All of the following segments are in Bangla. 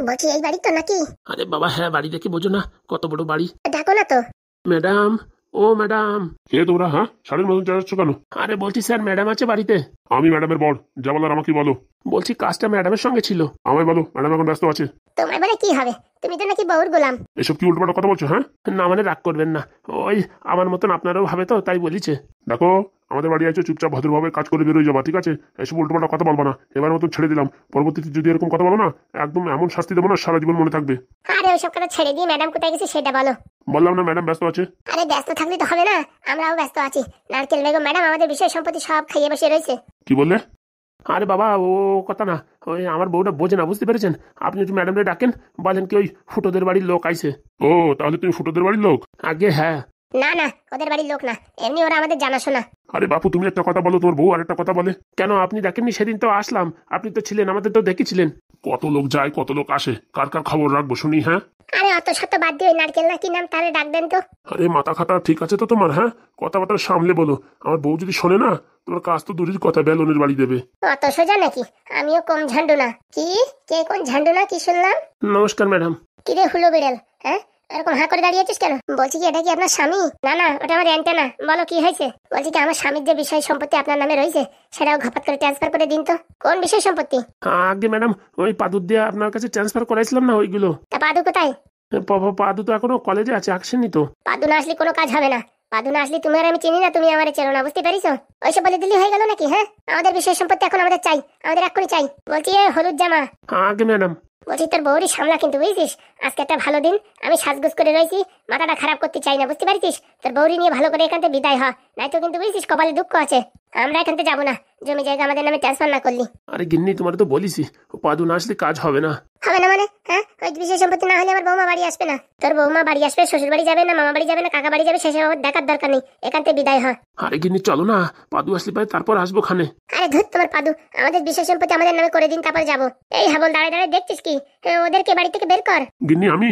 বলছি এই বাড়ি তো নাকি? আরে বাবা হ্যাঁ, বাড়ি দেখে বোঝো না কত বড় বাড়ি। ডাকো না তো। ম্যাডাম, ও ম্যাডাম। কে তোমরা? হ্যাঁ, শাড়ির মতন চালাচ্ছ কেন? আরে বলছি স্যার, ম্যাডাম আছে বাড়িতে? আমি ম্যাডামের বর, যা বলার আমাকে বলো। বলছি কাজটা ম্যাডামের সঙ্গে ছিল। আমায় বলো, ম্যাডাম এখন ব্যস্ত আছে। তোমার বলে কি হবে? তুমি তো নাকি বউর গোলাম। এসব কি উল্টোপাল্টা কথা বলছো? হ্যাঁ না মানে রাগ করবেন না, ওই আমার মতন আপনারাও ভাবে তো তাই বলিছে। দেখো, আমাদের বাড়ি আছে, চুপচাপ ভদ্রভাবে কাজ করে বেরোয় যাবা, ঠিক আছে? এসব উল্টোপাল্টা কথা বলবা না, এবার মতন ছেড়ে দিলাম। পরবর্তীতে যদি এরকম কথা বলো না, একদম এমন শাস্তি দেবো না, সারা জীবন মনে থাকবে। আরে ওইসব কথা ছেড়ে দিয়ে ম্যাডাম কোথায় গেছে সেটা বলো। বললাম না ম্যাডাম ব্যস্ত আছে। আরে ব্যস্ত থাকলে তো হবে না, আমরাও ব্যস্ত আছি। নারকেল বেগম ম্যাডাম আমাদের বিষয় সম্পত্তি সব খাইয়ে বসে রয়েছে। কি বললে? আরে বাবা ও কথা না, ওই আমার বউটা বোঝে না, বুঝতে পেরেছেন? আপনি একটু ম্যাডামরে ডাকেন, বলেন কি ওই ফুটোদের বাড়ির লোক আইছে। ও, তাহলে তুমি ফুটোদের বাড়ির লোক? আগে হ্যাঁ। না না, ওদের বাড়ির লোক না, এমনি ওরা আমাদের জানাশোনা। আরে বাপু, তুমি একটা কথা বলো, তোমার বউ আরেকটা কথা বলে। কেন আপনি দেখেননি? সেদিন তো আসলাম, আপনি তো ছিলেন, আমাদের তো দেখেছিলেন। কত লোক যায়, কত লোক আসে, কার কার খবর রাখবো শুনি। হ্যাঁ আরে অত শত বাদ দিয়ে ওই নারকেল না কি নাম, তাহলে ডাক দেন তো। আরে মাথা খাতা ঠিক আছে তো তোমার? হ্যাঁ, কথাবার্তা সামলে বলো, আমার বউ যদি শোনে না, তোমার কাজ তো দূরের কথা, বেলনের বাড়ি দেবে। অত সোজা নাকি? আমিও কম ঝান্ডু না। কি? কে কোন ঝান্ডু না কি শুনলাম? নমস্কার ম্যাডাম। কিরে হুলো বিড়াল, হ্যাঁ এরকম হাঁ করে দাঁড়িয়েছিস কেন? বলছি কি এটা কি আপনার স্বামী? না না, ওটা আমার অ্যান্টেনা। বলো কি হয়েছে? বলছি কি আমার স্বামীর যে বিষয় সম্পত্তি আপনার নামে রয়েছে, সেটাও ঘপাত করে ট্রান্সফার করে দিন তো। কোন বিষয় সম্পত্তি? আগে ম্যাডাম, ওই পাদুর দিয়ে আপনার কাছে ট্রান্সফার করাইছিলাম না ওইগুলো। তা পাদু কোথায়? পাদু তো এখনো কলেজে আছে, আসেনি তো। পাদু না আসলে কোনো কাজ হবে না। পাদু না আসলে তুমি আর আমি চিনি না, তুমি আমারে চেনো না, বুঝতে পারিস? ওইসব বলে দিলি হয়ে গেল নাকি? হ্যাঁ, আমাদের বিষয় সম্পত্তি এখন আমাদের চাই, আমাদের এক্ষুনি চাই। বলছি এ হলুদ জামা, আগে ম্যাডাম। বলছি তোর বউরি সামলা কিন্তু, বুঝছিস? আজকে একটা ভালো দিন, আমি সাজগুজ করে রয়েছি, মাথাটা খারাপ করতে চাই না, বুঝতে পারছিস? তোর বউরি নিয়ে ভালো করে এখান থেকে বিদায় হ, নয়তো কিন্তু বুঝছিস কপালে দুঃখ আছে। আমরা এখান থেকে যাবো না, জমি জায়গা আমাদের নামে ট্রান্সফার না করলি। আরে গিন্নি, তোমার তো বলিসি ও পাদু না আসলে কাজ হবে না। হবে না মানে? হ্যাঁ, ওই বিষয় সম্পত্তি না হলে আমার বৌমা বাড়ি আসবে না। তোর বৌমা বাড়ি আসবে, শ্বশুর বাড়ি যাবে না মামা বাড়ি যাবে না কাকা বাড়ি যাবে, সেসব দেখার দরকার নেই, এখান থেকে বিদায় হ। আরে গিন্নি চলো না, পাদু আসলে পারে তারপর আসবো খানে। আরে ধুর তোমার পাদু, আমাদের বিষয় সম্পত্তি আমাদের নামে করে দিন, তারপর যাবো। এই হাবল দাঁড়ায় দাঁড়ায় দেখছিস কি? ওদেরকে বাড়ি থেকে বের কর। গিন্নি আমি?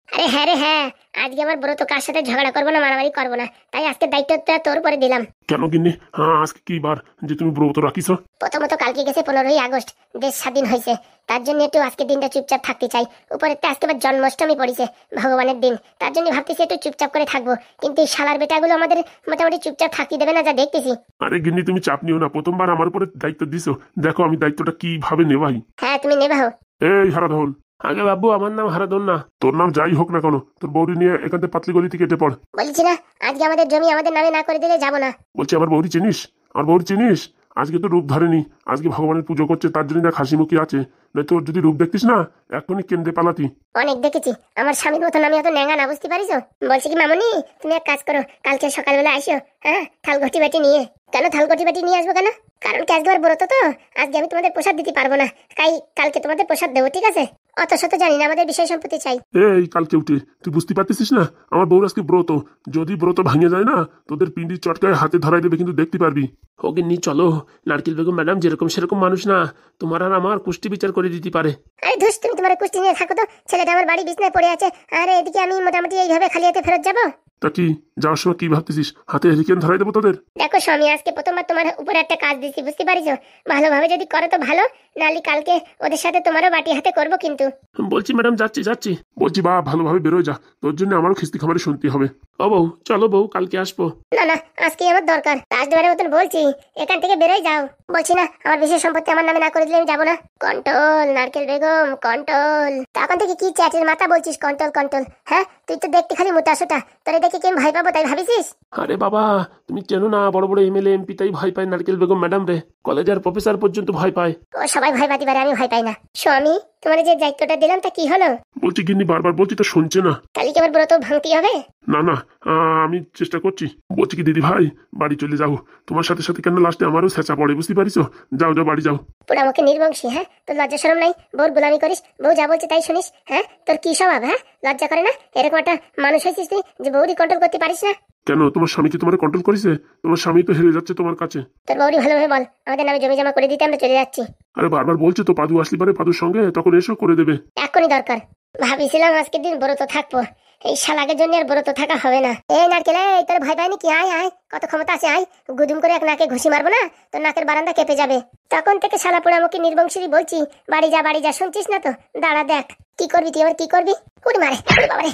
আরে হ্যাঁ রে হ্যাঁ, আজকে আমার বড় তো কার সাথে ঝগড়া করবো না, মারামারি করবো না, তাই আজকে দায়িত্বটা তোর উপরে দিলাম। কেন গিন্নি? হ্যাঁ, আজকে কি বার যে তুমি ব্রত রাখিস? প্রথমত কালকে গেছে 15ই আগস্ট, দেশ স্বাধীন হয়েছে, তার জন্য একটু আজকে দিনটা চুপচাপ থাকতে চাই। উপরে আজকে আবার জন্মাষ্টমী পড়েছে, ভগবানের দিন, তার জন্য ভাবতেছি একটু চুপচাপ করে থাকবো। কিন্তু এই শালার বেটাগুলো আমাদের মোটামুটি চুপচাপ থাকতে দেবে না, যা দেখতেছি। আরে গিন্নি, তুমি চাপ নিও না, প্রথমবার আমার উপরে দায়িত্ব দিছো, দেখো আমি দায়িত্বটা কিভাবে নেবাই। হ্যাঁ তুমি নেবাও। এই হারাধন। আগে বাবু, আমার নাম হারাদন না। তোর নাম যাই হোক না কেন, তোর বৌরি নিয়ে এখান থেকে পাতলি গলি থেকে কেটে পড়। বলছি না, আজকে আমাদের জমি আমাদের নামে না করে দিলে যাবো না। বলছি আমার বৌরি চিনিস? আমার বৌরি চিনিস? আজকে তো রূপ ধরেনি, আজকে ভগবানের পুজো করছে, তার জন্য দেখ হাসি মুখী আছে, নয় তোর যদি রূপ দেখতিস না, এখনই কেন্দ্রে পালাতি। অনেক দেখেছি, আমার স্বামীর মতন আমি অত ন্যাঙা না, বুঝতে পারিস? বলছি কি মামনি, তুমি এক কাজ করো, কালকে সকালবেলা আসো। হ্যাঁ, থাল ঘটি বাটি নিয়ে। কেন থাল ঘটি বাটি নিয়ে আসবো কেন? কারণ কি আজকে আমার ব্রত তো, আজকে আমি তোমাদের প্রসাদ দিতে পারবো না, তাই কালকে তোমাদের প্রসাদ দেবো, ঠিক আছে? অত শত জানি না, আমাদের বিষয় সম্পত্তি চাই। এই কালকে উঠে তুই বুঝতে পারতেছিস না, আমার বউর আজকে ব্রত, যদি ব্রত ভাঙে যায় না, তোদের পিন্ডি চটকায় হাতে ধরাই দেবে, কিন্তু দেখতে পারবি। ও গিন্নি চলো, নারকেল বেগম ম্যাডাম যেরকম সেরকম মানুষ না, তোমার আর আমার কুষ্টি বিচার করে দিতে পারে। আরে ধুস, তুমি তোমার কুষ্টি নিয়ে থাকো তো, ছেলেটা আমার বাড়ি বিছনায় পড়ে আছে, আর এদিকে আমি মোটামুটি এইভাবে খালি হাতে ফেরত যাবো। তা কি যাওয়ার সময় কি ভাবতেছিস, হাতে হেরিকেন ধরাই দেবো তোদের? দেখো স্বামী, আজকে প্রথমবার তোমার উপরে একটা কাজ দিচ্ছি, বুঝতে পারিস? ভালোভাবে যদি করো তো ভালো, নাহলে কালকে ওদের সাথে তোমারও বাটি হাতে করবো কিন্তু। বলছি ম্যাডাম যাচ্ছি যাচ্ছি। বলছি বা ভালোভাবে বেরোয় যা, তোর জন্য আমারও খিস্তি খাবারে শুনতে হবে। ও বউ চলো বউ, কালকে আসবো। না না, আজকে আমার দরকার, লাস্টবারের মতন বলছি, এখান থেকে বেরোয় যাও। বলছি না, আমার বিশেষ সম্পত্তি আমার নামে না করে দিলে আমি যাবো না। কন্ট্রোল নারকেল বেগম, কন্ট্রোল। তখন থেকে কি চ্যাটের মাথা বলছিস কন্ট্রোল কন্ট্রোল? হ্যাঁ, তুই তো দেখতে খালি মোটা সোটা, তোরে দেখে কি আমি ভয় পাবো তাই ভাবিছিস? আরে বাবা, তুমি চেনো না, বড় বড় এমএলএ এমপি তাই ভয় পায় নারকেল বেগম ম্যাডাম রে, কলেজের প্রফেসর পর্যন্ত ভয় পায়। ও সবাই ভয় পাতি পারে, আমি ভয় পাই না। স্বামী, তোমার যে দায়িত্বটা দিলাম তা কি হলো? বলছি গিন্নি বারবার বলছি তো শুনছে না। কালকে আমার ব্রত ভাঙতেই হবে। না না, আমি চেষ্টা করছি। বলছি কি দিদি ভাই, বাড়ি চলে যাও, তোমার সাথে সাথে কেন লাস্টে আমারও ছেঁচা পড়ে, বুঝতে পারিস? যাও যাও বাড়ি যাও। পুরা মুখে নির্বংশী, হ্যাঁ, তোর লজ্জা শরম নাই? বউর গোলামি করিস, বউ যা বলছে তাই শুনিস? হ্যাঁ, তোর কি স্বভাব? হ্যাঁ, লজ্জা করে না? এরকম একটা মানুষ হয়েছিস তুই যে বউরি কন্ট্রোল করতে পারিস না? কেন, তোমার স্বামী কি তোমার কন্ট্রোল করেছে? তোমার স্বামী তো হেরে যাচ্ছে তোমার কাছে। তোর বউরি ভালোভাবে বল, আমাদের নামে জমি জমা করে দিতে আমরা চলে যাচ্ছি। আরে বারবার বলছে তো, পাদু আসলি পারে পাদুর সঙ্গে, তখন এসো করে দেবে। এখনই দরকার। ভাবিছিলাম আজকের দিন ব্রত থাকবো, এই শালাকের জন্য আর ব্রত থাকা হবে না। এই নারকেল, এই তোর ভয় পায়নি কি? আয় আয়, কত ক্ষমতা আছে, আয়, গুদুম করে এক নাকে ঘুষি মারবো না, তোর নাকের বারান্দা কেঁপে যাবে। তখন থেকে শালা পোড়ামুখী নির্বংশী বলছি বাড়ি যা বাড়ি যা, শুনছিস না তো? দাঁড়া দেখ কি করবি তুই আমার কি করবি? উড়ি মারে, উড়ি বাবারে,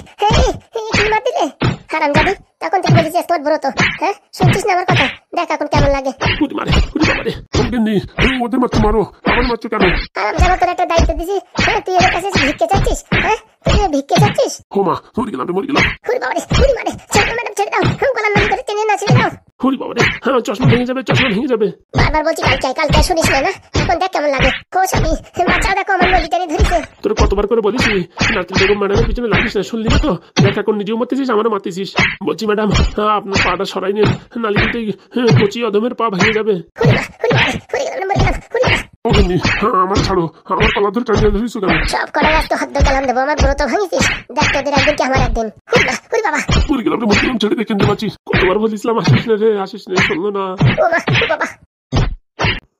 কি মার দিলে হারাম যাবি। তখন থেকে বলেছিস তোর ব্রত, হ্যাঁ শুনছিস না আমার কথা? দেখ এখন কেমন লাগে। উড়ি মারে, উড়ি বাবারে, তোমকে নি ওদের মারছো মারো, আমার মারছো কেন? হারাম যাবো, তোর একটা দায়িত্ব দিছি, হ্যাঁ তুই এর কাছে ভিক্ষে চাচ্ছিস, হ্যাঁ তুই ভিক্ষে চাচ্ছিস? হোমা মরে গেলাম রে, মরে গেলাম। উড়ি বাবারে, উড়ি মারে, ছেড়ে ম্যাডাম ছেড়ে দাও, গলা নদী করে টেনে না ছেড়ে দাও। উড়ি বাবারে, হ্যাঁ চশমা ভেঙে যাবে, চশমা ভেঙে যাবে। বারবার বলছি কালকে শুনিস না, এখন দেখ কেমন লাগে। ও স্বামী, বাচ্চাও দেখো আমার নদী টেনে ধরেছে। তোর কতবার করে বলেছি নারকেল বেগম ম্যাডামের পিছনে লাগিস না, শুনলি না তো? দেখ এখন নিজেও মারতেছিস, আমারও মারতেছিস। বলছি ম্যাডাম, আপনার পাটা সরাই নিন, নালি কিন্তু কচি অদমের পা ভেঙে যাবে। আমার ছাড়ো, আমার কলা ধরে টানিয়ে ধরিস কেন? সব করার আজ তো হাত কালাম দেবো, আমার ব্রত ভাঙিছিস। দেখ তোদের একদিন কি আমার একদিন। বাবা মরে গেলাম রে, মরে গেলাম, ছেড়ে দেখে পাচ্ছিস। কতবার বলিসলাম আসিস না রে, আসিস না, শুনলো না। বাবা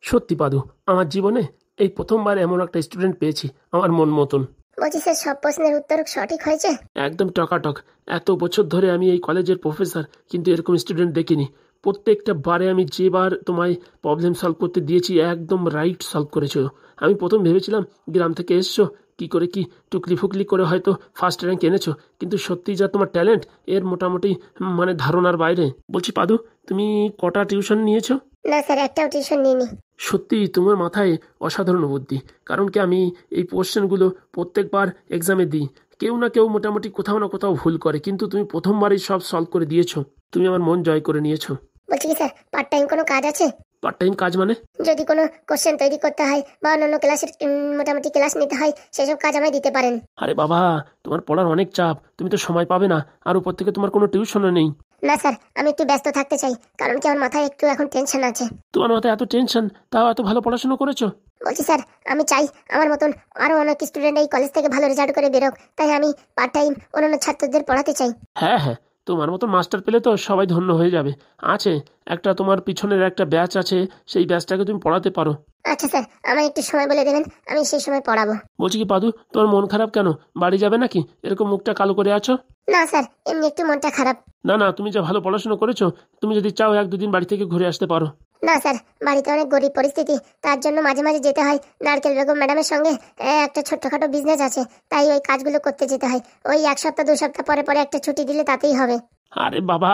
সত্যি পাদু, আমার জীবনে এই প্রথমবার এমন একটা স্টুডেন্ট পেয়েছি আমার মন মতন। বলছি স্যার সব প্রশ্নের উত্তর সঠিক হয়েছে? একদম টকাটক। এত বছর ধরে আমি এই কলেজের প্রফেসর, কিন্তু এরকম স্টুডেন্ট দেখিনি। প্রত্যেকটা বারে আমি যেবার তোমায় প্রবলেম সলভ করতে দিয়েছি একদম রাইট সলভ করেছো। আমি প্রথম ভেবেছিলাম গ্রাম থেকে এসছো, কি করে কি টুকলি ফুকলি করে হয়তো ফার্স্ট র্যাঙ্ক এনেছো, কিন্তু সত্যি যা তোমার ট্যালেন্ট এর মোটামুটি মানে ধারণার বাইরে। বলছি পাদু, তুমি কটা টিউশন নিয়েছো? না স্যার, একটাও টিউশন নিইনি। সত্যি তোমার মাথায় অসাধারণ বুদ্ধি। কারণ কি আমি এই কোশ্চেনগুলো প্রত্যেকবার এক্সামে দিই, কেউ না কেউ মোটামুটি কোথাও না কোথাও ভুল করে, কিন্তু তুমি প্রথমবারই সব সলভ করে দিয়েছো। তুমি আমার মন জয় করে নিয়েছো। বলছি কি স্যার, পার্ট টাইম কোনো কাজ আছে? পার্ট টাইম কাজ মানে? যদি কোনো কোশ্চেন তৈরি করতে হয় বা অন্যান্য ক্লাসের মোটামুটি ক্লাস নিতে হয়, সেসব কাজ আমায় দিতে পারেন। আরে বাবা, তোমার পড়ার অনেক চাপ, তুমি তো সময় পাবে না। আর উপর থেকে তোমার কোনো টিউশনও নেই। না স্যার, আমি একটু ব্যস্ত থাকতে চাই, কারণ কি আমার মাথায় একটু এখন টেনশন আছে। তোমার মাথায় এত টেনশন, তাও এত ভালো পড়াশোনা করেছো? বলছি স্যার, আমি চাই আমার মতন আরো অনেক স্টুডেন্ট এই কলেজ থেকে ভালো রেজাল্ট করে বেরোক, তাই আমি পার্ট টাইম অন্যান্য ছাত্রদের পড়াতে চাই। হ্যাঁ হ্যাঁ, তোমার মতো মাস্টার পেলে তো সবাই ধন্য হয়ে যাবে। আছে একটা তোমার পিছনের একটা ব্যাচ আছে, সেই ব্যাচটাকে তুমি পড়াতে পারো। আচ্ছা স্যার, আমায় একটু সময় বলে দেবেন, আমি সেই সময় পড়াবো। বলছি কি পাদু, তোমার মন খারাপ কেন? বাড়ি যাবে নাকি? এরকম মুখটা কালো করে আছো। না স্যার, এমনি একটু মনটা খারাপ। না না, তুমি যা ভালো পড়াশোনা করেছো, তুমি যদি চাও 1-2 দিন বাড়ি থেকে ঘুরে আসতে পারো। না স্যার, বাড়িতে অনেক গরিব পরিস্থিতি, তার জন্য মাঝে মাঝে যেতে হয়। নারকেল বেগম ম্যাডামের সঙ্গে একটা ছোট্টখাটো বিজনেস আছে, তাই ওই কাজগুলো করতে যেতে হয়। ওই 1 সপ্তাহ 2 সপ্তাহ পরে পরে একটা ছুটি দিলে তাতেই হবে। আরে বাবা,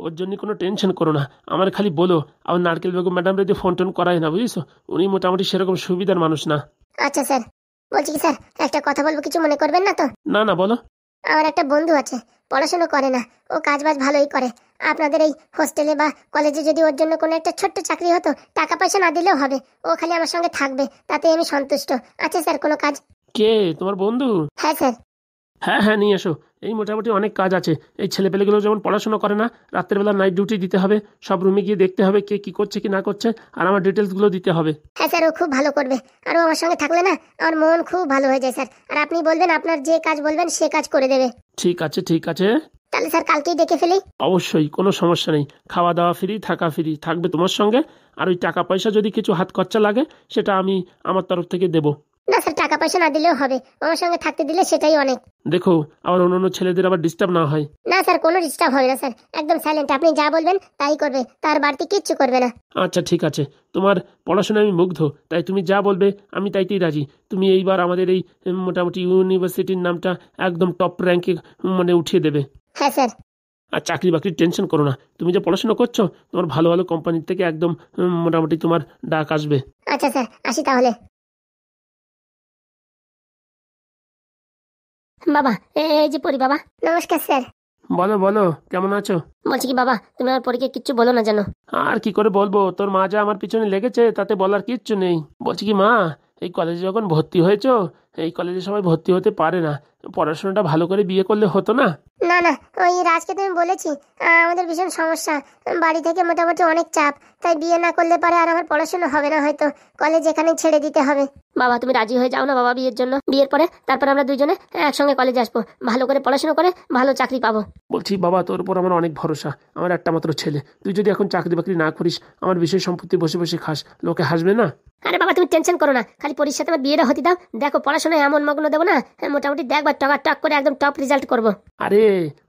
ওর জন্য কোনো টেনশন করো না, আমার খালি বলো। আমার নারকেল বেগম ম্যাডাম যদি ফোন টোন করায় না, বুঝিস, উনি মোটামুটি সেরকম সুবিধার মানুষ না। আচ্ছা স্যার, বলছি কি স্যার, একটা কথা বলবো, কিছু মনে করবেন না তো? না না, বলো। আমার একটা বন্ধু আছে, পড়াশোনা করে না, ও কাজবাজ ভালোই করে। আপনাদের এই হোস্টেলে বা কলেজে যদি ওর জন্য কোনো একটা ছোট্ট চাকরি হতো, টাকা পয়সা না দিলেও হবে, ও খালি আমার সঙ্গে থাকবে, তাতেই আমি সন্তুষ্ট। আচ্ছা স্যার, কোনো কাজ? কে তোমার বন্ধু? হ্যাঁ স্যার। হ্যাঁ হ্যাঁ, নিয়ে এসো। এই মোটামুটি অনেক কাজ আছে। এই ছেলেপেলেগুলো যেমন পড়াশোনা করে না, রাত্রেবেলা নাইট ডিউটি দিতে হবে, সব রুমে গিয়ে দেখতে হবে কে কি করছে কি না করছে, আর আমার ডিটেলসগুলো দিতে হবে। হ্যাঁ স্যার, ও খুব ভালো করবে, আর ও আমার সঙ্গে থাকলে না আমার মন খুব ভালো হয়ে যায় স্যার। আর আপনি বলবেন, আপনার যে কাজ বলবেন সে কাজ করে দেবে। ঠিক আছে ঠিক আছে। তাহলে স্যার কালকেই ডেকে ফেলি? অবশ্যই, কোনো সমস্যা নেই। খাওয়া দাওয়া ফ্রি, থাকা ফ্রি থাকবে তোমার সঙ্গে। আর ওই টাকা পয়সা যদি কিছু হাত খরচা লাগে, সেটা আমি আমার তরফ থেকে দেবো। না স্যার, টাকা পয়সা না দিলেও হবে, আমার সঙ্গে থাকতে দিলে সেটাই অনেক। দেখো আবার অন্য ছেলেদের আবার ডিস্টার্ব না হয়। না স্যার, কোনো ডিস্টার্ব হবে না স্যার, একদম সাইলেন্ট। আপনি যা বলবেন তাই করবে, তার বাড়তি কিচ্ছু করবে না। আচ্ছা ঠিক আছে, তোমার পড়াশোনায় আমি মুগ্ধ, তাই তুমি যা বলবে আমি তাইতেই রাজি। তুমি এইবার আমাদের এই মোটামুটি ইউনিভার্সিটির নামটা একদম টপ র্যাঙ্কে মানে উঠিয়ে দেবে। হ্যাঁ স্যার। আর চাকরি বাকরির টেনশন করো না, তুমি যে পড়াশোনা করছো, তোমার ভালো ভালো কোম্পানির থেকে একদম মোটামুটি তোমার ডাক আসবে। আচ্ছা স্যার, আসি তাহলে। বাবা, এই যে পরি বাবা। নমস্কার স্যার। বলো বলো, কেমন আছো? বলছি কি বাবা, তুমি আমার পরীকে কিচ্ছু বলো না জানো? আর কি করে বলবো, তোর মা যা আমার পিছনে লেগেছে তাতে বলার কিচ্ছু নেই। বলছি কি মা, এই কলেজে যখন ভর্তি হয়েছো, এই কলেজে সবাই ভর্তি হতে পারে না, পড়াশোনাটা ভালো করে বিয়ে করলে হতো না? না না, ওই রাজকে তুমি বলেছি, আমাদের ভীষণ সমস্যা, বাড়ি থেকে মোটামুটি অনেক চাপ, তাই বিয়ে না করলে পারে আর আমার পড়াশোনা হবে না, হয়তো কলেজ এখানে ছেড়ে দিতে হবে। বাবা তুমি রাজি হয়ে যাও না বাবা বিয়ের জন্য, বিয়ের পরে তারপর আমরা দুইজনে একসঙ্গে কলেজে আসবো, ভালো করে পড়াশোনা করে ভালো চাকরি পাবো। বলছি বাবা, তোর উপর আমার অনেক ভরসা, আমার একটা মাত্র ছেলে, তুই যদি এখন চাকরি বাকরি না করিস, আমার বিষয় সম্পত্তি বসে বসে খাস, লোকে হাসবে না? আরে বাবা তুমি টেনশন করো না, খালি পরীর সাথে আমার বিয়েটা হতে দাও, দেখো পড়াশোনায় এমন মগ্ন দেবো না, মোটামুটি দেখবার টকা টক করে একদম টপ রেজাল্ট করবো। আরে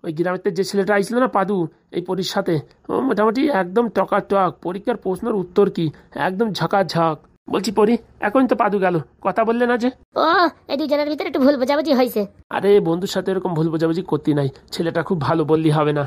ওই গ্রামের যে ছেলেটা আইছিল না পাদু, এই পরীর সাথে, ও মোটামুটি একদম টকা টক, পরীক্ষার প্রশ্নের উত্তর কি একদম ঝাঁকাঝাঁক। বলছি পরি, এখন তো পাদু গেল, কথা বললে না যে? ও, এই দুজনের ভিতরে একটু ভুল বোঝাবুঝি হয়েছে। আরে বন্ধুর সাথে এরকম ভুল বোঝাবুঝি করতে নাই, ছেলেটা খুব ভালো, বললি হবে না?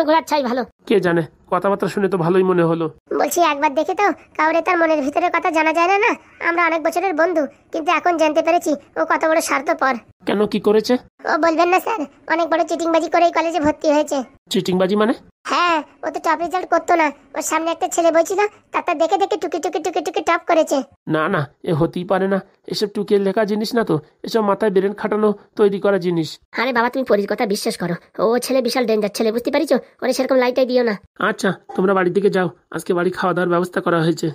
ঘোরার ছাই ভালো। কে জানে, কথাবার্তা শুনে তো ভালোই মনে হলো। বলছি একবার দেখে তো কাউরে তার মনের ভিতরের কথা জানা যায় না। না, আমরা অনেক বছরের বন্ধু, কিন্তু এখন জানতে পেরেছি ও কত বড় স্বার্থপর। কেন, কি করেছে? ও বলবেন না স্যার, অনেক বড় চিটিংবাজি করে এই কলেজে ভর্তি হয়েছে। চিটিংবাজি মানে? হ্যাঁ, ও তো টপ রেজাল্ট করতো না, ওর সামনে একটা ছেলে বলছিল, তারটা দেখে দেখে টুকি টুকি টুকি টুকি টপ করেছে। না না, এ হতেই পারে না, এসব টুকিয়ে লেখা জিনিস না তো, এসব মাথায় ব্রেন খাটানো তৈরি করা জিনিস। আরে বাবা, তুমি পরির কথা বিশ্বাস করো, ও ছেলে বিশাল ডেঞ্জার ছেলে, বুঝতে পারিছো? ওরে সেরকম লাইটাই দিও না। আচ্ছা, তোমরা বাড়ির দিকে যাও, আজকে বাড়ি খাওয়া দাওয়ার ব্যবস্থা করা হয়েছে।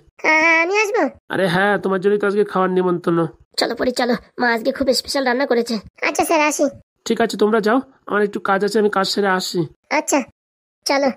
আমি আসবো। আরে হ্যাঁ, তোমার জন্যই তো আজকে খাওয়ার নিমন্ত্রণ। চলো পরি চলো, মা আজকে খুব স্পেশাল রান্না করেছে। আচ্ছা স্যার, আসি। ঠিক আছে, তোমরা যাও, আমার একটু কাজ আছে, আমি কাজ সেরে আসছি। আচ্ছা চলো।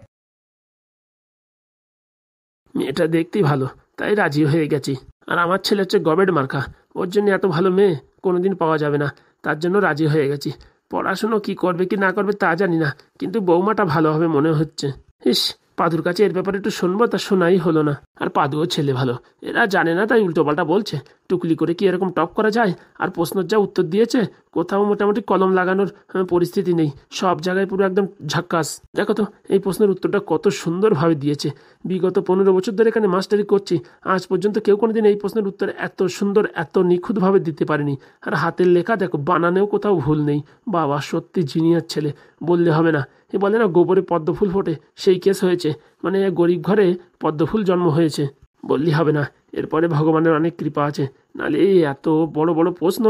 মেয়েটা দেখতেই ভালো, তাই রাজি হয়ে গেছি। আর আমার ছেলে হচ্ছে গবেট মার্কা, ওর জন্য এত ভালো মেয়ে কোনোদিন পাওয়া যাবে না, তার জন্য রাজি হয়ে গেছি। পড়াশুনো কি করবে কি না করবে তা জানি না, কিন্তু বৌমাটা ভালো হবে মনে হচ্ছে। ইস, পাদুর কাছে এর ব্যাপারে একটু শুনবো, তা শোনাই হলো না। আর পাদুও ছেলে ভালো, এরা জানে না তাই উল্টোপাল্টা বলছে। টুকলি করে কি এরকম টপ করা যায়? আর প্রশ্নের যা উত্তর দিয়েছে, কোথাও মোটামুটি কলম লাগানোর পরিস্থিতি নেই, সব জায়গায় পুরো একদম ঝাক্কাস। দেখো তো এই প্রশ্নের উত্তরটা কত সুন্দরভাবে দিয়েছে। বিগত 15 বছর ধরে এখানে মাস্টারি করছি, আজ পর্যন্ত কেউ কোনোদিন এই প্রশ্নের উত্তর এত সুন্দর এত নিখুঁতভাবে দিতে পারেনি। আর হাতের লেখা দেখো, বানানেও কোথাও ভুল নেই। বাবা সত্যি জিনিয়ার ছেলে, বললে হবে না। এ বলে না, গোবরে পদ্ম ফুল ফোটে, সেই কেস হয়েছে। মানে গরিব ঘরে পদ্ম ফুল জন্ম হয়েছে, বললি হবে না। এরপরে ভগবানের অনেক কৃপা আছে, নালে এই এত বড় বড় প্রশ্ন,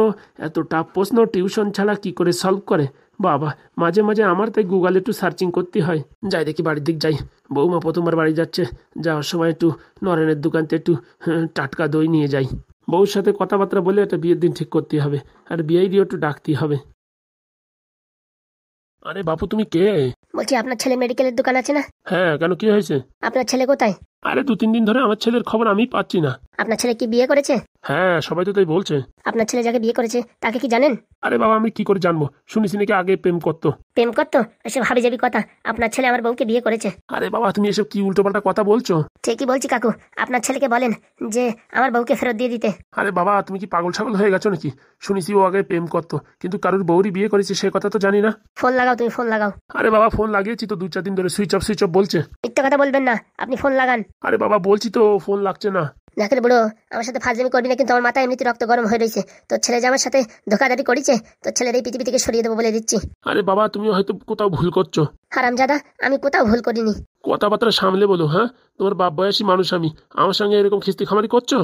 এত টাফ প্রশ্ন টিউশন ছাড়া কি করে সলভ করে বাবা। মাঝে মাঝে আমার তাই গুগলে একটু সার্চিং করতে হয়। যাই দেখি, বাড়ির দিক যাই। বৌমা প্রথমবার বাড়ি যাচ্ছে, যাওয়ার সময় একটু নরেনের দোকান থেকে একটু টাটকা দই নিয়ে যাই। বউর সাথে কথাবার্তা বলে একটা বিয়ের দিন ঠিক করতে হবে, আর বিয়েই দিয়ে একটু ডাকতে হবে। আরে বাপু, তুমি কে? বলছি আপনার ছেলে মেডিকেলের দোকান আছে না? হ্যাঁ, কেন, কি হয়েছে? আপনার ছেলে কোথায়? আরে 2-3 দিন ধরে আমার ছেলের খবর আমি পাচ্ছি না। আপনার ছেলে কি বিয়ে করেছে? হ্যাঁ, সবাই তো তাই বলছে। আপনার ছেলে যাকে বিয়ে করেছে তাকে কি জানেন? আরে বাবা, আমি কি করে জানবো, শুনেছি নাকি আগে প্রেম করতো। প্রেম করতো? এসব হাবিজাবি কথা। আপনার ছেলে আমার বউকে বিয়ে করেছে। আরে বাবা, তুমি এসব কি উল্টোপাল্টা কথা বলছো? ঠিকই বলছি কাকু, আপনার ছেলেকে বলেন যে আমার বউকে ফেরত দিয়ে দিতে। আরে বাবা, তুমি কি পাগল ছাগল হয়ে গেছো নাকি? শুনেছি ও আগে প্রেম করতো, কিন্তু কারোর বউরই বিয়ে করেছে সে কথা তো জানি না। ফোন লাগাও, তুমি ফোন লাগাও। আরে বাবা, ফোন লাগিয়েছি তো 2-4 দিন ধরে, সুইচ অফ বলছে। মিথ্যে কথা বলবেন না, আপনি ফোন লাগান। আরে বাবা, বলছি তো, ফোন লাগছে না। দেখেন বুড়ো, আমার সাথে ফাজলামি করবি না, কিন্তু আমার মাথায় এমনিতে রক্ত গরম হয়ে রয়েছে। তোর ছেলে যে আমার সাথে ধোকাধড়ি করেছে, তোর ছেলের এই পৃথিবী থেকে সরিয়ে দেবো বলে দিচ্ছি। আরে বাবা, তুমি হয়তো কোথাও ভুল করছো। হারামজাদা, আমি কোথাও ভুল করিনি। কথাবার্তা সামলে বলো। হ্যাঁ, তোমার বাপ বয়সী মানুষ আমি, আমার সঙ্গে এরকম খিস্তি খামারি করছো?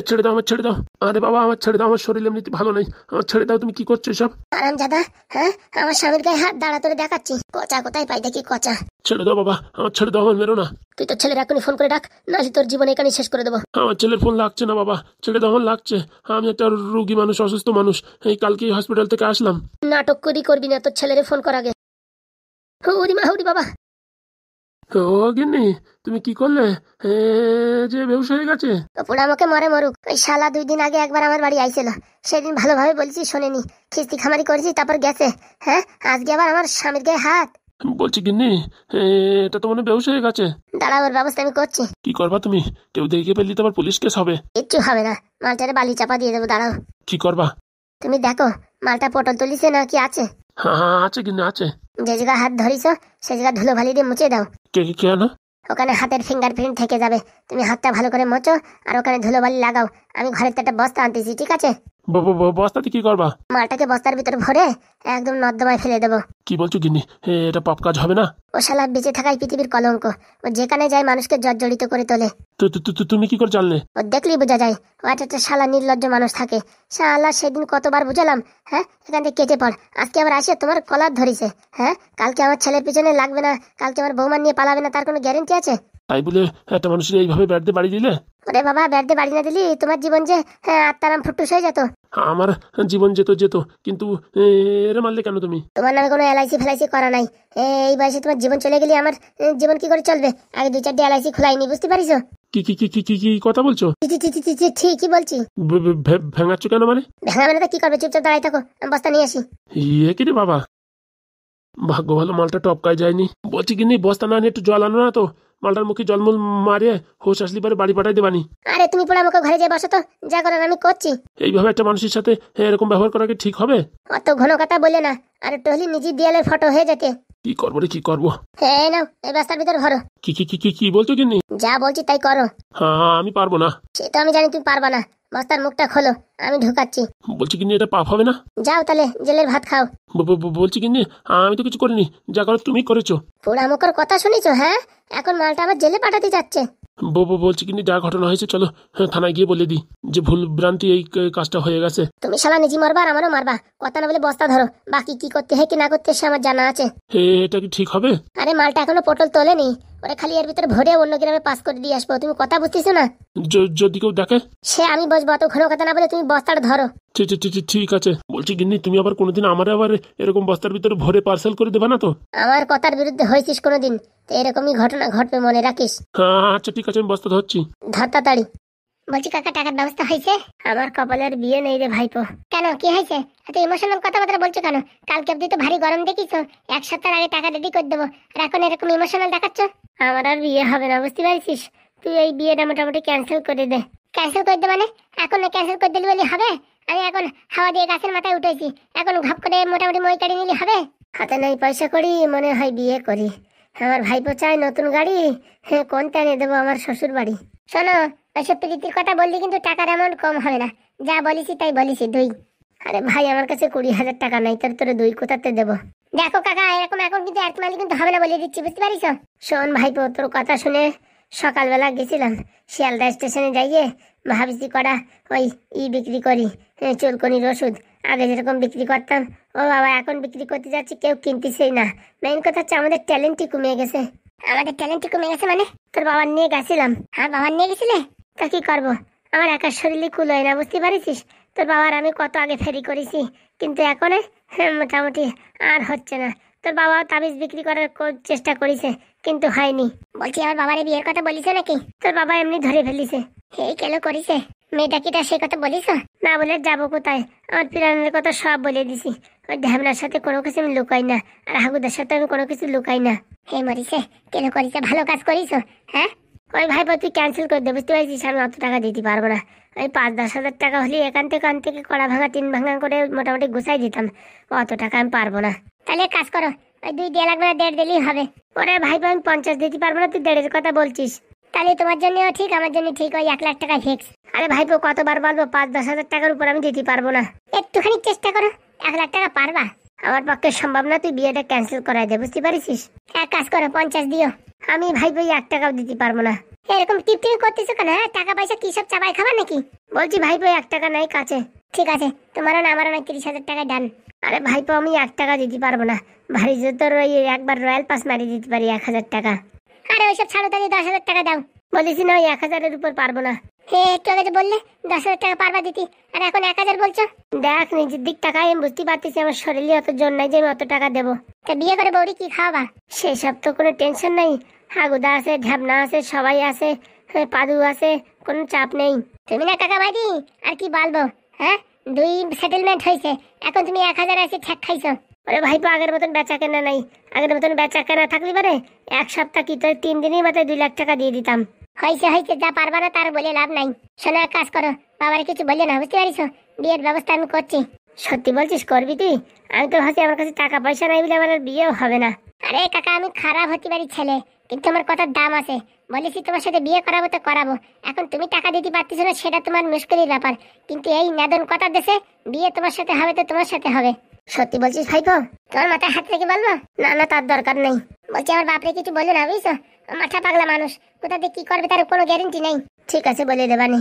ছেড়ে দাও, আমার ছেড়ে দাও। আরে বাবা, আমার ছেড়ে দাও, আমার শরীর এমনিতে ভালো নেই, আমার ছেড়ে দাও। তুমি কি করছো এসব? হারামজাদা, হ্যাঁ, আমার স্বামীর গায়ে হাত দাঁড়া তোরে দেখাচ্ছি। কচা কোথায় পাই দেখি, কচা। ছেড়ে দাও বাবা, আমার ছেড়ে দাও, আমার মেরো না। তুই তোর ছেলের এখনই ফোন করে ডাক, না তোর জীবন এখানে শেষ করে দেবো। আমার ছেলের ফোন লাগছে না বাবা, ছেড়ে দাও, আমার লাগছে। আমি একটা রুগী মানুষ, অসুস্থ মানুষ, এই কালকেই হসপিটাল থেকে আসলাম। নাটক করবি না, তোর ছেলেরে ফোন কর আগে। হৌরি মা, হৌরি বাবা। ও গিন্নি, তুমি কি করলে? যে বেহুশ হয়ে গেছে। পোড়া আমাকে মরে মরুক, ওই শালা 2 দিন আগে একবার আমার বাড়ি আইছিল, সেদিন ভালোভাবে বলছি শোনেনি, খিস্তি খামারি করেছি, তারপর গেছে। হ্যাঁ, আজকে আবার আমার স্বামীর গায়ে হাত। বলছি গিন্নি, এটা তো মনে বেহুশ হয়ে গেছে। দাঁড়াও, ওর ব্যবস্থা আমি করছি। কি করবা তুমি? কেউ দেখে ফেললি তো আবার পুলিশ কেস হবে। কিচ্ছু হবে না, মালটারে বালি চাপা দিয়ে দেবো, দাঁড়াও। কি করবা? তুমি দেখো মালটা পটল তুলিছে না কি আছে। হ্যাঁ, আছে গিন্নি, আছে। যে জায়গায় হাত ধরিস সে জায়গা ধুলো ভালি দিয়ে মুছে দাও। কেন? ওখানে হাতের ফিঙ্গারপ্রিন্ট থেকে যাবে। তুমি হাতটা ভালো করে মোচো আর ওখানে ধুলো বালি লাগাও। আমি ঘরের থেকে একটা বস্তা আনতেছি, ঠিক আছে? বস্তাতে কি করবা? মালটাকে বস্তার ভিতর ভরে একদম নর্দমায় ফেলে দেবো। কি বলছো গিন্নি, এটা পাপ কাজ হবে না? ও শালা বেঁচে থাকাই পৃথিবীর কলঙ্ক, ও যেখানে যায় মানুষকে জর্জরিত করে তোলে। তুমি কি করে জানলে? ও দেখলেই বোঝা যায়, ও একটা শালা নির্লজ্জ মানুষ থাকে। শালা সেদিন কতবার বুঝালাম, হ্যাঁ, এখান থেকে কেটে পড়। আজকে আবার আসে তোমার কলার ধরিছে। হ্যাঁ, কালকে আমার ছেলের পিছনে লাগবে না, কালকে আমার বৌমা নিয়ে পালাবে না, তার কোনো গ্যারেন্টি আছে? তাই বলে একটা মানুষের এইভাবে ব্যাট দিয়ে বাড়ি দিলে? ওরে বাবা, ব্যাট দিয়ে বাড়ি না দিলি তোমার জীবন যে আত্মারাম ফুটুস হয়ে যেত। আমার জীবন যেত, কিন্তু এরা মারলে কেন তুমি? তোমার নামে কোনো এলআইসি ফেলাইসি করা নাই। এই বয়সে তোমার জীবন চলে গেলে আমার জীবন কি করে চলবে? আগে 2-4টে এলআইসি খোলাইনি, বুঝতে পারিস? কি কথা বলছো? ঠিকই বলছি। ভেঙাচ্ছ কেন মানে? ভেঙা মানে তো কি করবে, চুপচাপ দাঁড়াই থাকো, আমি বস্তা নিয়ে আসি। ইয়ে কি রে বাবা, ভাগ্য ভালো মালটা টপকায় যায়নি। বলছি কি, বস্তা না নিয়ে একটু জল আনো না তো, মালটার মুখে জলমল মারিয়ে হোশ আসলি পরে বাড়ি পাঠাই দেবানি। আরে তুমি পড়ে আমাকে ঘরে যেয়ে বসো তো, যা করার আমি করছি। এইভাবে একটা মানুষের সাথে এরকম ব্যবহার করা কি ঠিক হবে? অত ঘন কথা বলে না, আর একটু হলে নিজের দেয়ালের ফটো হয়ে যেতে। কি করবো রে কি করবো? হ্যাঁ নাও, এই বস্তার ভিতর ভরো। কি কি কি কি কি বলছো কিন্নি? যা বলছি তাই করো। হ্যাঁ আমি পারবো না। সেটা আমি জানি তুমি পারবা না, বস্তার মুখটা খোলো, আমি ঢুকাচ্ছি। বলছি কিন্নি এটা পাপ হবে না? যাও তাহলে জেলের ভাত খাও। বলছি কিন্নি আমি তো কিছু করিনি, যা করো তুমি করেছো। পোড়ামুখের কথা শুনেছো? হ্যাঁ, এখন মালটা আবার জেলে পাঠাতে যাচ্ছে। বলছি কিন্নি যা ঘটনা হয়েছে চলো থানায় গিয়ে বলে দিই যে ভুল ভ্রান্তি এই কাজটা হয়ে গেছে। তুমি শালা নিজে মারবা আর আমারও মারবা, কথা না বলে বস্তা ধরো। বাকি কি করতে হয় কি না করতে সে আমার জানা আছে। এটা কি ঠিক হবে? আরে মালটা এখনো পটল তোলেনি, ওরে খালি এর ভিতরে ভরে অন্য গ্রামে পাস করে দিয়ে আসবো। তুমি কথা বুঝতেছো না? যদি কেউ দেখে? সে আমি বুঝবো, অত ঘন কথা না বলে তুমি বস্তাটা ধরো। ঠিক আছে। বলছি গিন্নি তুমি আবার কোনোদিন আমার আবার এরকম বস্তার ভিতরে ভরে পার্সেল করে দেবা না তো? আমার কথার বিরুদ্ধে হয়েছিস কোনোদিন তো এরকমই ঘটনা ঘটবে, মনে রাখিস। হ্যাঁ আচ্ছা ঠিক আছে আমি বস্তা ধরছি। ধর তাড়াতাড়ি। বলছি কাকা, টাকার ব্যবস্থা হয়েছে? আমার কপালের বিয়ে নেই রে ভাইপো। কেন, কি হয়েছে? এত ইমোশনাল কথাবার্তা বলছো কেন? কালকে অব্দি তো ভারী গরম দেখিছো, এক সপ্তাহ আগে টাকা রেডি করে দেবো, আর এখন এরকম ইমোশনাল দেখাচ্ছ। আমার আর বিয়ে হবে না, বুঝতে পারছিস? তুই এই বিয়েটা মোটামুটি ক্যান্সেল করে দে। ক্যান্সেল করে দে মানে? এখন ক্যান্সেল করে দিলি বলে হবে? আমি এখন হাওয়া দিয়ে গাছের মাথায় উঠেছি, এখন ঘাপ করে মোটামুটি মই কাটি নিলে হবে? হাতে নাই পয়সা করি, মনে হয় বিয়ে করি। আমার ভাইপো চায় নতুন গাড়ি, হ্যাঁ কোনটা এনে দেবো আমার শ্বশুর বাড়ি। শোনো, ওইসব প্রীতির কথা বললি কিন্তু টাকার অ্যামাউন্ট কম হবে না, যা বলিছি তাই বলিছি। 2। আরে ভাই আমার কাছে 20,000 টাকা নাই, তোরে 2 কোথাতে দেবো? দেখো কাকা, এরকম এখন কিন্তু এক মাইল কিন্তু হবে না বলে দিচ্ছি, বুঝতে পারিস? শোন ভাইপো, তোর কথা শুনে সকালবেলা গেছিলাম শিয়ালদা স্টেশনে যাইয়ে, ভাবছি করা ওই বিক্রি করি, চুলকনির ওষুধ। আগে যেরকম বিক্রি করতাম, ও বাবা এখন বিক্রি করতে যাচ্ছি, কেউ কিনতেছেই না। মেইন কথা হচ্ছে আমাদের ট্যালেন্টই কমে গেছে। আমাদের ট্যালেন্টই কমে গেছে মানে? তোর বাবার নিয়ে গেছিলাম। আর বাবার নিয়ে গেছিলে? তা কি করবো, আমার একার শরীরে কুলোয় না, বুঝতে পারিস? তোর বাবার আমি কত আগে ফেরি করেছি, কিন্তু এখন মোটামুটি আর হচ্ছে না। তোর বাবা তাবিজ বিক্রি করার চেষ্টা করেছে, কিন্তু হয়নি। বলছি আমার বাবার বিয়ের কথা বলিস নাকি? তোর বাবা এমনি ধরে ফেলিছে। এই কেলো করিছে? মেয়েটা কিটা সে কথা বলিস? না বলে যাবো কোথায়? আমার পিরানের কথা সব বলে দিছি। ওই ঢ্যামনার সাথে কোনো কিছু আমি লুকাই না, আর হাগুদার সাথে আমি কোনো কিছু লুকাই না। হে মরিছে, কেলো করিছে? ভালো কাজ করিস। হ্যাঁ ওই ভাইপো তুই ক্যান্সেল করে দে, বুঝতে পারছিস? আমি অত টাকা দিতে পারবো না। ওই 5-10 হাজার টাকা হলে এখান থেকে কড়া ভাঙা 3 ভাঙা করে মোটামুটি গুছাই দিতাম, অত টাকা আমি পারবো না। তাহলে কাজ করো, ওই 2 দেওয়া লাগবে না, 1.5 দিলেই হবে। ওরে ভাইপো আমি 50 দিতে পারবো না, তুই 1.5-এর কথা বলছিস? তাহলে তোমার জন্যও ঠিক, আমার জন্য ঠিক, ওই 1 লাখ টাকা ফিক্স। আরে ভাইপো কতবার বলবো, 5-10 হাজার টাকার উপর আমি দিতে পারবো না। একটুখানি চেষ্টা করো, 1 লাখ টাকা পারবা? আমার পক্ষে সম্ভব না, তুই বিয়েটা ক্যান্সেল করাই দে, বুঝতে পারিস? এক কাজ করো, 50 দিও। আমি ভাইপো 1 টাকাও দিতে পারবো না। এরকম টিপটিপি করতেছো কেন? হ্যাঁ, টাকা পয়সা কি সব চাপাই খাবার নাকি? বলছি ভাইপো 1 টাকা নাই কাছে। ঠিক আছে, তোমারও না আমারও না, 30,000 টাকা ডান। আরে ভাইপো আমি 1 টাকা দিতে পারবো না, ভারী জোর ওই একবার রয়্যাল পাস মারিয়ে দিতে পারি 1,000 টাকা। আরে ওইসব ছাড়ো, তাহলে 10,000 টাকা দাও। বলেছি না ওই 1,000-এর উপর পারবো না। হে একটু আগে বললে 10,000 টাকা পারবা দিতি, আর এখন 1,000 বলছো? দেখ নিজের দিক টাকায় আমি বুঝতে পারতেছি আমার শরীরে অত জোর নাই যে আমি অত টাকা দেবো। তা বিয়ে করে বৌরি কি খাওয়াবা? সেসব তো কোনো টেনশন নাই, হাগুদা আছে, ঢ্যাবনা আছে, সবাই আছে, পাদু আছে, কোনো চাপ নেই। তুমি না কাকা বাড়ি আর কি বলবো? হ্যাঁ 2 সেটেলমেন্ট হয়েছে, এখন তুমি 1,000 আছে ঠ্যাক খাইছো। ওরে ভাইপো আগের মতন বেচা কেনা নাই, আগের মতন বেচা কেনা থাকলে পারে 1 সপ্তাহ কি তোর 3 দিনের মাথায় 2 লাখ টাকা দিয়ে দিতাম। হয়েছে, যা পারবা না তার বলে লাভ নাই। শোনো এক কাজ করো, বাবার কিছু বললে না, বুঝতে পারিস? বিয়ের ব্যবস্থা আমি করছি। সত্যি বলছিস করবি তুই? আমি তো ভাবছি আমার কাছে টাকা পয়সা নাই বলে আমার বিয়েও হবে না। আরে কাকা আমি খারাপ হতে পারি ছেলে, কিন্তু আমার কথার দাম আছে। বলেছি তোমার সাথে বিয়ে করাবো তো করাবো, এখন তুমি টাকা দিতে পারতেছো না সেটা তোমার মুশকিলের ব্যাপার, কিন্তু এই নাদন কথা দেশে বিয়ে তোমার সাথে হবে তো তোমার সাথে হবে। সত্যি বলছিস ভাইপো? তোমার মাথায় হাত রেখে বলবো? না না, তার দরকার নেই। বলছি আমার বাপরে কিছু বলে না, বুঝছো? মাথা পাগলা মানুষ, কোথা দিয়ে কি করবে তার কোনো গ্যারেন্টি নেই। ঠিক আছে বলে দেবানি।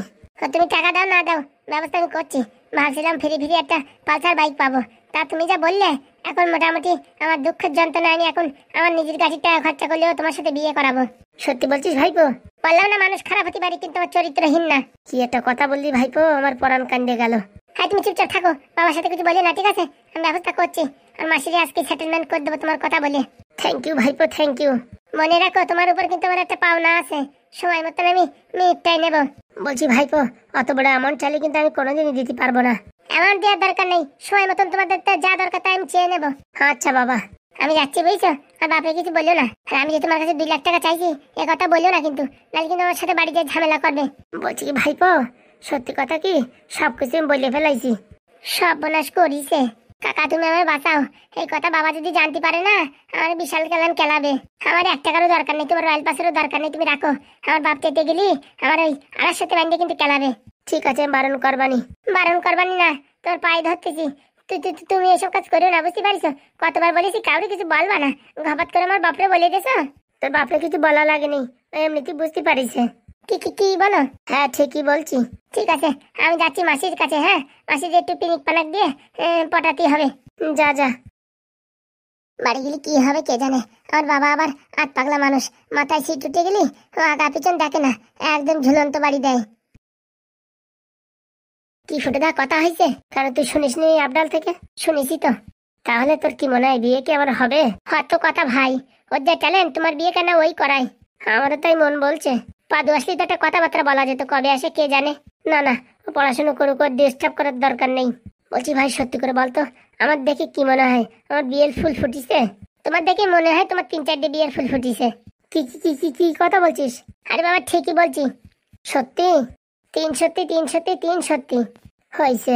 তুমি টাকা দাও না দাও ব্যবস্থা আমি করছি। ভাবছিলাম ফিরি একটা পালসার বাইক পাবো, তা তুমি যা বললে এখন মোটামুটি আমার দুঃখের যন্ত্রণা আমি এখন আমার নিজের গাড়ির টাকা খরচা করলেও তোমার সাথে বিয়ে করাবো। সত্যি বলছিস ভাইপো? বললাম না মানুষ খারাপ হতে পারে, কিন্তু আমার চরিত্রহীন না। কি একটা কথা বললি ভাইপো, আমার পরাণ কান্দে গেল। হ্যাঁ তুমি চুপচাপ থাকো, বাবার সাথে কিছু বলে না, ঠিক আছে? আমি ব্যবস্থা করছি, আর মাসিরে আজকে সেটেলমেন্ট করে দেবো তোমার কথা বলে। থ্যাংক ইউ ভাইপো, থ্যাংক ইউ। মনে রাখো তোমার উপর কিন্তু আমার একটা পাওনা আছে, সময় মতন আমি মিনিটটাই নেবো। বলছি ভাইপো অত বড় অ্যামাউন্ট চাইলে কিন্তু আমি কোনোদিনই দিতে পারবো না। অ্যামাউন্ট দেওয়ার দরকার নেই, সময় মতন তোমাদের যা দরকার তাই আমি চেয়ে নেবো। আচ্ছা বাবা আমি যাচ্ছি, বুঝছো? আর বাপরে কিছু বললো না। আর আমি যে তোমার কাছে 2 লাখ টাকা চাইছি এ কথা বললো না কিন্তু, নাহলে কিন্তু আমার সাথে বাড়ি যেয়ে ঝামেলা করবে। বলছি কি ভাইপো, সত্যি কথা কি সবকিছু আমি বলে ফেলাইছি। সর্বনাশ করিছে। কাকা তুমি আমার বাঁচাও, এই কথা বাবা যদি জানতে পারে না আমার বিশাল কেলান কেলাবে। আমার 1 টাকারও দরকার নেই, তোমার রয়্যাল পাসেরও দরকার নেই, তুমি রাখো। আমার বাপ চেতে গেলি আমার ওই আড়ার সাথে বান্ধে কিন্তু কেলাবে। ঠিক আছে, বারণ করবানি। বারণ করবানি না, তোর পায়ে ধরতেছি। তুমি এসব কাজ করো না, বুঝতে পারিস? কতবার বলেছি কাউরে কিছু বলবা না, ঘাপাত করে আমার বাপরে বলে দিয়েছ। তোর বাপরে কিছু বলা লাগেনি, এমনিতে বুঝতে পারিস। কি কি কি বলো? হ্যাঁ ঠিকই বলছি। ঠিক আছে, আমি যাচ্ছি মাসির কাছে। হ্যাঁ, মাসির একটু পিনিক পানাক দিয়ে পটাতে হবে। যা যা। বাড়ি গেলে কি হবে কে জানে। আমার বাবা আবার পাগলা মানুষ, মাথায় সিট উঠে গেলি আগা পিছন দেখে না, একদম ঝুলন্ত বাড়ি দেয়। কি ফুটেদা কথা হয়েছে? কারণ তুই শুনিস নি আবডাল থেকে? শুনেছি তো। তাহলে তোর কি মনে হয় বিয়ে কি আবার হবে? হয়তো কথা ভাই, ওর যা ট্যালেন্ট তোমার বিয়ে কেন ওই করায়। আমারও তাই মন বলছে। পাদু আসলে তো একটা কথাবার্তা বলা যেত, কবে আসে কে জানে। না না, ও পড়াশোনা করুক, ওর ডিস্টার্ব করার দরকার নেই। বলছি ভাই সত্যি করে বলতো, আমার দেখে কি মনে হয় আমার বিয়ের ফুল ফুটিছে? তোমার দেখে মনে হয় তোমার 3-4টে বিয়ের ফুল ফুটিছে। কি কি কি কি কি কথা বলছিস? আরে বাবা ঠিকই বলছি। সত্যি? 3 সত্যি 3 সত্যি 3 সত্যি হয়েছে।